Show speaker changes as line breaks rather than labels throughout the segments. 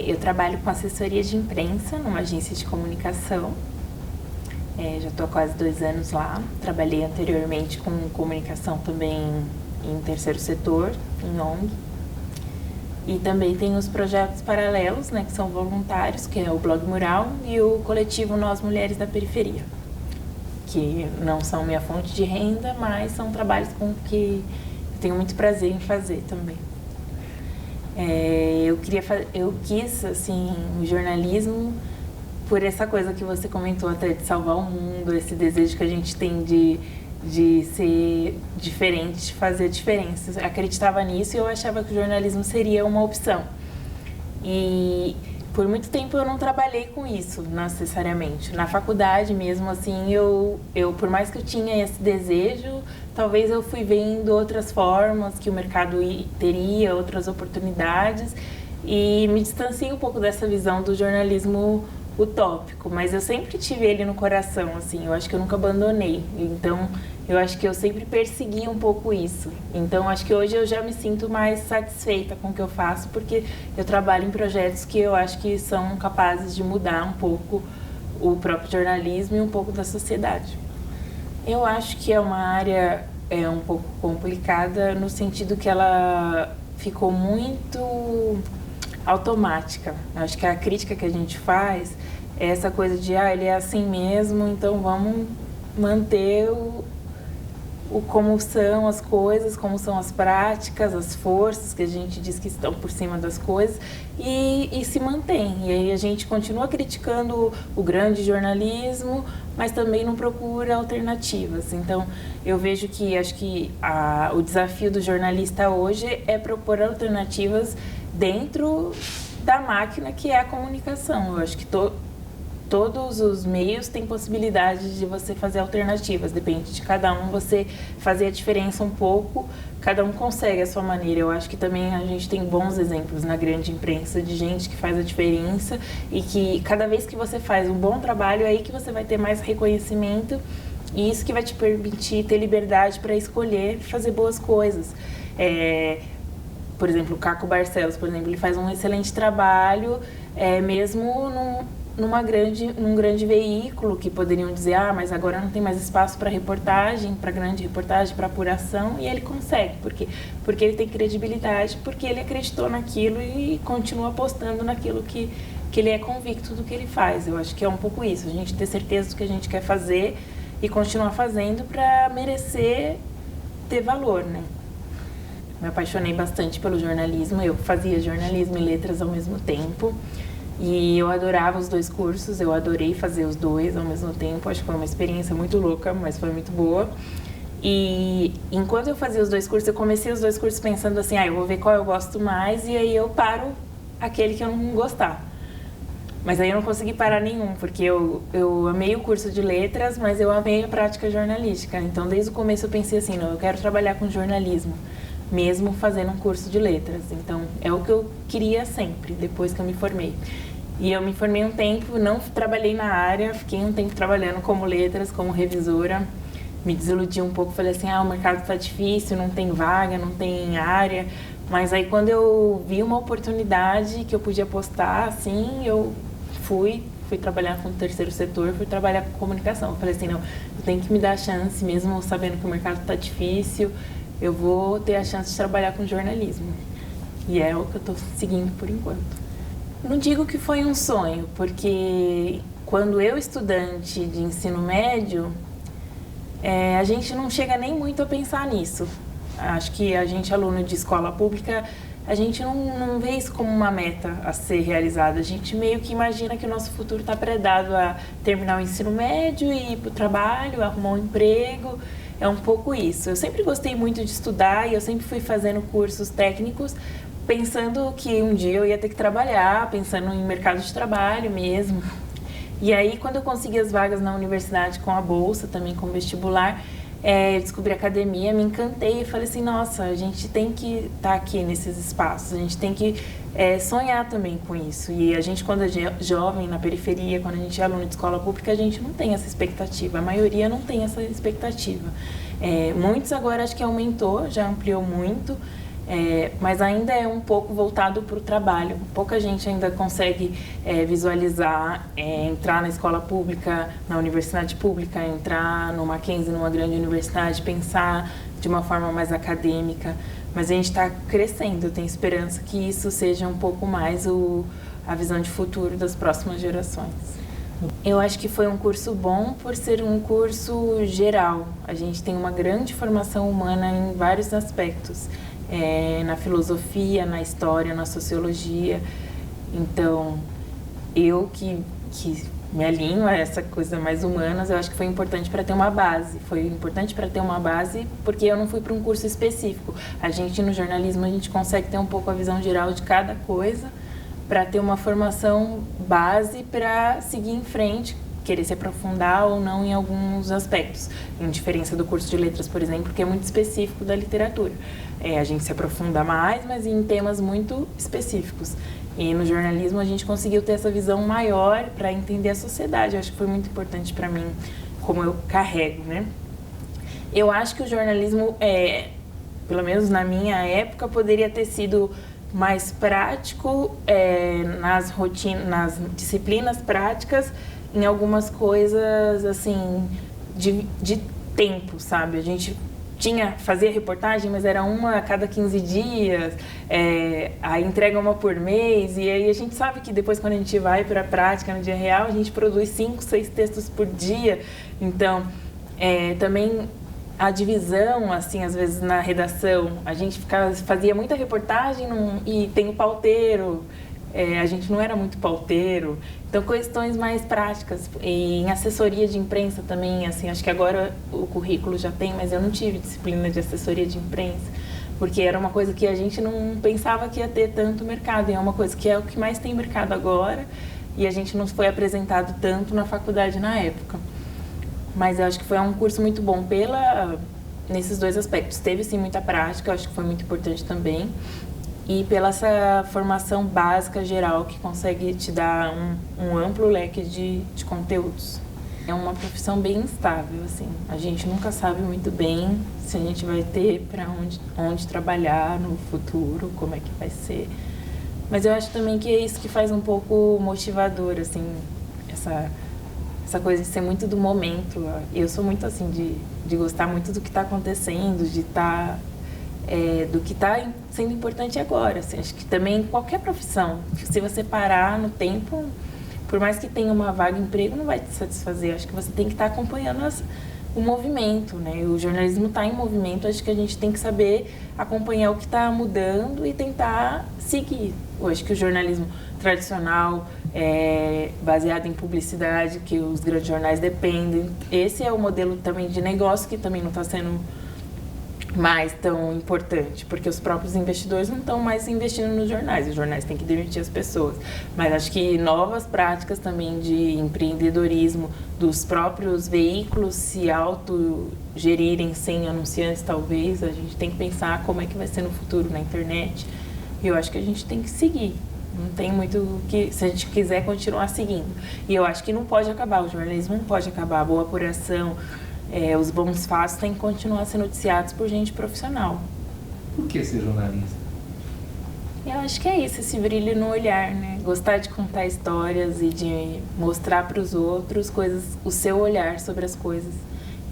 Eu trabalho com assessoria de imprensa numa agência de comunicação. Já estou há quase 2 anos lá. Trabalhei anteriormente com comunicação também em terceiro setor, em ONG. E também tem os projetos paralelos, né, que são voluntários, que é o Blog Mural e o coletivo Nós Mulheres da Periferia, que não são minha fonte de renda, mas são trabalhos com que eu tenho muito prazer em fazer também. Eu quis, assim, o jornalismo por essa coisa que você comentou até de salvar o mundo, esse desejo que a gente tem de ser diferente, de fazer diferença. Eu acreditava nisso e eu achava que o jornalismo seria uma opção. E por muito tempo eu não trabalhei com isso necessariamente. Na faculdade mesmo, assim, eu por mais que eu tinha esse desejo, talvez eu fui vendo outras formas que o mercado teria, outras oportunidades, e me distanciei um pouco dessa visão do jornalismo utópico, mas eu sempre tive ele no coração, assim, eu acho que eu nunca abandonei. Então, eu acho que eu sempre persegui um pouco isso. Então, acho que hoje eu já me sinto mais satisfeita com o que eu faço, porque eu trabalho em projetos que eu acho que são capazes de mudar um pouco o próprio jornalismo e um pouco da sociedade. Eu acho que é uma área um pouco complicada no sentido que ela ficou muito automática. Eu acho que a crítica que a gente faz é essa coisa de ele é assim mesmo, então vamos manter como são as coisas, como são as práticas, as forças que a gente diz que estão por cima das coisas e se mantém. E aí a gente continua criticando o grande jornalismo, mas também não procura alternativas. Então eu vejo que acho que o desafio do jornalista hoje é propor alternativas dentro da máquina que é a comunicação. Eu acho que todos os meios têm possibilidade de você fazer alternativas, depende de cada um, você fazer a diferença um pouco, cada um consegue a sua maneira. Eu acho que também a gente tem bons exemplos na grande imprensa de gente que faz a diferença e que cada vez que você faz um bom trabalho, é aí que você vai ter mais reconhecimento e isso que vai te permitir ter liberdade para escolher fazer boas coisas. Por exemplo, o Caco Barcelos, por exemplo, ele faz um excelente trabalho, mesmo num grande veículo, que poderiam dizer, mas agora não tem mais espaço para reportagem, para grande reportagem, para apuração, e ele consegue, porque ele tem credibilidade, porque ele acreditou naquilo e continua apostando naquilo que ele é convicto do que ele faz. Eu acho que é um pouco isso, a gente ter certeza do que a gente quer fazer e continuar fazendo para merecer ter valor, né? Me apaixonei bastante pelo jornalismo, eu fazia jornalismo e letras ao mesmo tempo e eu adorava os 2 cursos, eu adorei fazer os 2 ao mesmo tempo, acho que foi uma experiência muito louca, mas foi muito boa. E enquanto eu fazia os 2 cursos, eu comecei os 2 cursos pensando assim, eu vou ver qual eu gosto mais e aí eu paro aquele que eu não gostar. Mas aí eu não consegui parar nenhum, porque eu amei o curso de letras, mas eu amei a prática jornalística. Então desde o começo eu pensei assim, não, eu quero trabalhar com jornalismo, mesmo fazendo um curso de letras. Então, é o que eu queria sempre, depois que eu me formei. E eu me formei um tempo, não trabalhei na área, fiquei um tempo trabalhando como letras, como revisora. Me desiludi um pouco, falei assim, o mercado tá difícil, não tem vaga, não tem área. Mas aí quando eu vi uma oportunidade que eu podia apostar, assim, eu fui trabalhar com o terceiro setor, fui trabalhar com comunicação. Eu falei assim, não, eu tenho que me dar a chance, mesmo sabendo que o mercado tá difícil, eu vou ter a chance de trabalhar com jornalismo. E é o que eu estou seguindo por enquanto. Não digo que foi um sonho, porque quando eu, estudante de ensino médio, a gente não chega nem muito a pensar nisso. Acho que a gente, aluno de escola pública, a gente não vê isso como uma meta a ser realizada. A gente meio que imagina que o nosso futuro está predado a terminar o ensino médio e ir para o trabalho, arrumar um emprego. É um pouco isso. Eu sempre gostei muito de estudar e eu sempre fui fazendo cursos técnicos pensando que um dia eu ia ter que trabalhar, pensando em mercado de trabalho mesmo. E aí, quando eu consegui as vagas na universidade com a bolsa, também com o vestibular, descobri a academia, me encantei e falei assim, nossa, a gente tem que estar aqui nesses espaços, a gente tem que sonhar também com isso. E a gente, quando é jovem, na periferia, quando a gente é aluno de escola pública, a gente não tem essa expectativa, a maioria não tem essa expectativa. Muitos agora acho que aumentou, já ampliou muito, mas ainda é um pouco voltado para o trabalho. Pouca gente ainda consegue visualizar, entrar na escola pública, na universidade pública, entrar no Mackenzie, numa grande universidade, pensar de uma forma mais acadêmica. Mas a gente está crescendo, eu tenho esperança que isso seja um pouco mais a visão de futuro das próximas gerações. Eu acho que foi um curso bom por ser um curso geral. A gente tem uma grande formação humana em vários aspectos. Na filosofia, na história, na sociologia. Então, eu que me alinho a essa coisa mais humanas, eu acho que foi importante para ter uma base. Foi importante para ter uma base porque eu não fui para um curso específico. A gente, no jornalismo, a gente consegue ter um pouco a visão geral de cada coisa para ter uma formação base para seguir em frente, querer se aprofundar ou não em alguns aspectos. Em diferença do curso de letras, por exemplo, que é muito específico da literatura. A gente se aprofunda mais, mas em temas muito específicos. E no jornalismo a gente conseguiu ter essa visão maior para entender a sociedade. Eu acho que foi muito importante para mim, como eu carrego, né? Eu acho que o jornalismo, pelo menos na minha época, poderia ter sido mais prático nas disciplinas práticas, em algumas coisas, assim, de tempo, sabe? A gente fazia reportagem, mas era uma a cada 15 dias, a entrega uma por mês, e aí a gente sabe que depois, quando a gente vai para a prática, no dia real, a gente produz 5, 6 textos por dia. Então, também a divisão, assim, às vezes na redação, a gente fazia muita reportagem e tem o pauteiro, a gente não era muito pauteiro, então questões mais práticas. E em assessoria de imprensa também, assim, acho que agora o currículo já tem, mas eu não tive disciplina de assessoria de imprensa, porque era uma coisa que a gente não pensava que ia ter tanto mercado, e é uma coisa que é o que mais tem mercado agora, e a gente não foi apresentado tanto na faculdade na época. Mas eu acho que foi um curso muito bom nesses dois aspectos. Teve, sim, muita prática, eu acho que foi muito importante também. E pela essa formação básica geral que consegue te dar um amplo leque de conteúdos. É uma profissão bem instável, assim. A gente nunca sabe muito bem se a gente vai ter para onde trabalhar no futuro, como é que vai ser. Mas eu acho também que é isso que faz um pouco motivador, assim, essa coisa de ser muito do momento. Eu sou muito assim, de gostar muito do que está acontecendo, de estar... do que está sendo importante agora. Assim, acho que também qualquer profissão, se você parar no tempo, por mais que tenha uma vaga de emprego, não vai te satisfazer. Acho que você tem que estar acompanhando o movimento, né? O jornalismo está em movimento, acho que a gente tem que saber acompanhar o que está mudando e tentar seguir. Eu acho que o jornalismo tradicional, baseado em publicidade, que os grandes jornais dependem, esse é o modelo também de negócio que também não está sendo mais tão importante, porque os próprios investidores não estão mais investindo nos jornais, os jornais têm que demitir as pessoas. Mas acho que novas práticas também de empreendedorismo dos próprios veículos se autogerirem sem anunciantes, talvez, a gente tem que pensar como é que vai ser no futuro na internet, e eu acho que a gente tem que seguir. Não tem muito que, se a gente quiser continuar seguindo. E eu acho que não pode acabar, o jornalismo não pode acabar, a boa apuração, os bons fatos têm que continuar a ser noticiados por gente profissional.
Por que ser jornalista?
Eu acho que é isso, esse brilho no olhar, né? Gostar de contar histórias e de mostrar para os outros coisas, o seu olhar sobre as coisas.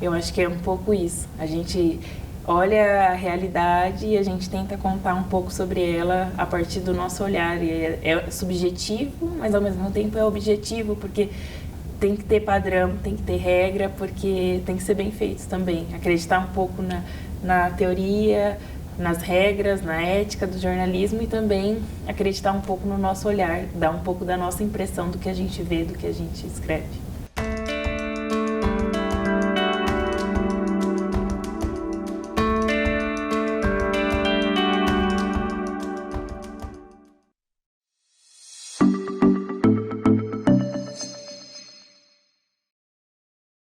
Eu acho que é um pouco isso. A gente olha a realidade e a gente tenta contar um pouco sobre ela a partir do nosso olhar. E é subjetivo, mas ao mesmo tempo é objetivo, porque tem que ter padrão, tem que ter regra, porque tem que ser bem feito também. Acreditar um pouco na teoria, nas regras, na ética do jornalismo, e também acreditar um pouco no nosso olhar, dar um pouco da nossa impressão do que a gente vê, do que a gente escreve.